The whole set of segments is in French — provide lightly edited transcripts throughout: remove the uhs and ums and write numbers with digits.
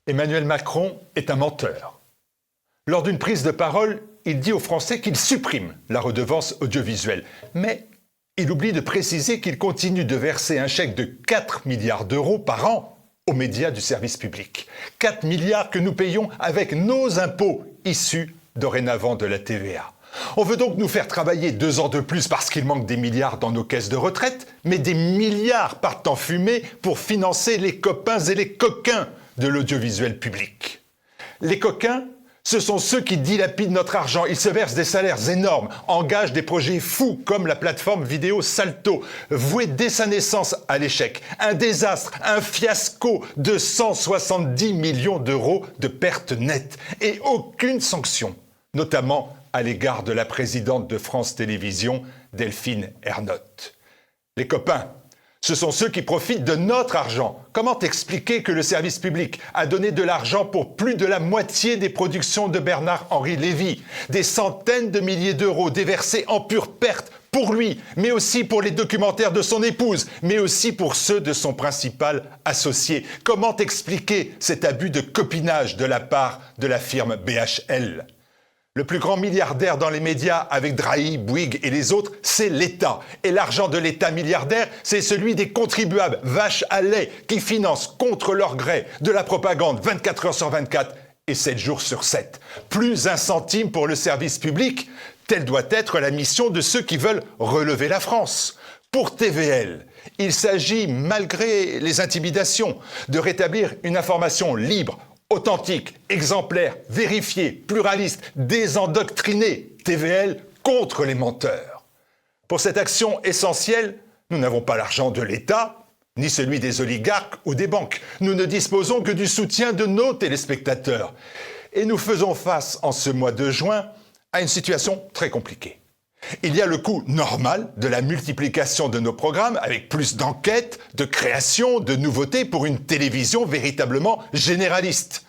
Emmanuel Macron est un menteur. Lors d'une prise de parole, il dit aux Français qu'il supprime la redevance audiovisuelle. Mais il oublie de préciser qu'il continue de verser un chèque de 4 milliards d'euros par an aux médias du service public. 4 milliards que nous payons avec nos impôts issus dorénavant de la TVA. On veut donc nous faire travailler 2 ans de plus parce qu'il manque des milliards dans nos caisses de retraite, mais des milliards partent en fumée pour financer les copains et les coquins de l'audiovisuel public. Les coquins, ce sont ceux qui dilapident notre argent. Ils se versent des salaires énormes, engagent des projets fous comme la plateforme vidéo Salto, vouée dès sa naissance à l'échec. Un désastre, un fiasco de 170 millions d'euros de pertes nettes et aucune sanction, notamment à l'égard de la présidente de France Télévisions, Delphine Ernotte. Les copains, ce sont ceux qui profitent de notre argent. Comment expliquer que le service public a donné de l'argent pour plus de la moitié des productions de Bernard-Henri Lévy, des centaines de milliers d'euros déversés en pure perte pour lui, mais aussi pour les documentaires de son épouse, mais aussi pour ceux de son principal associé? Comment expliquer cet abus de copinage de la part de la firme BHL? Le plus grand milliardaire dans les médias avec Drahi, Bouygues et les autres, c'est l'État. Et l'argent de l'État milliardaire, c'est celui des contribuables, vaches à lait, qui financent contre leur gré de la propagande 24 heures sur 24 et 7 jours sur 7. Plus un centime pour le service public, telle doit être la mission de ceux qui veulent relever la France. Pour TVL, il s'agit, malgré les intimidations, de rétablir une information libre, authentique, exemplaire, vérifié, pluraliste, désendoctriné, TVL contre les menteurs. Pour cette action essentielle, nous n'avons pas l'argent de l'État, ni celui des oligarques ou des banques. Nous ne disposons que du soutien de nos téléspectateurs. Et nous faisons face, en ce mois de juin, à une situation très compliquée. Il y a le coût normal de la multiplication de nos programmes avec plus d'enquêtes, de créations, de nouveautés pour une télévision véritablement généraliste.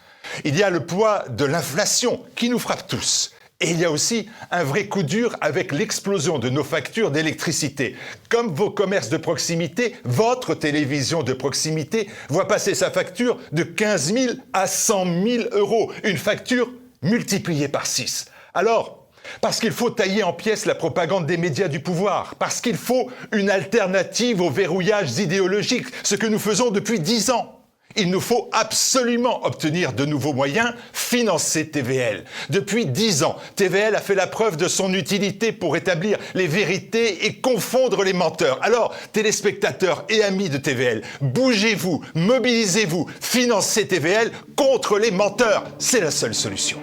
Il y a le poids de l'inflation qui nous frappe tous. Et il y a aussi un vrai coup dur avec l'explosion de nos factures d'électricité. Comme vos commerces de proximité, votre télévision de proximité voit passer sa facture de 15 000 à 100 000 euros. Une facture multipliée par 6. Alors, parce qu'il faut tailler en pièces la propagande des médias du pouvoir, parce qu'il faut une alternative aux verrouillages idéologiques, ce que nous faisons depuis 10 ans. Il nous faut absolument obtenir de nouveaux moyens, financer TVL. Depuis 10 ans, TVL a fait la preuve de son utilité pour établir les vérités et confondre les menteurs. Alors, téléspectateurs et amis de TVL, bougez-vous, mobilisez-vous, financez TVL contre les menteurs. C'est la seule solution.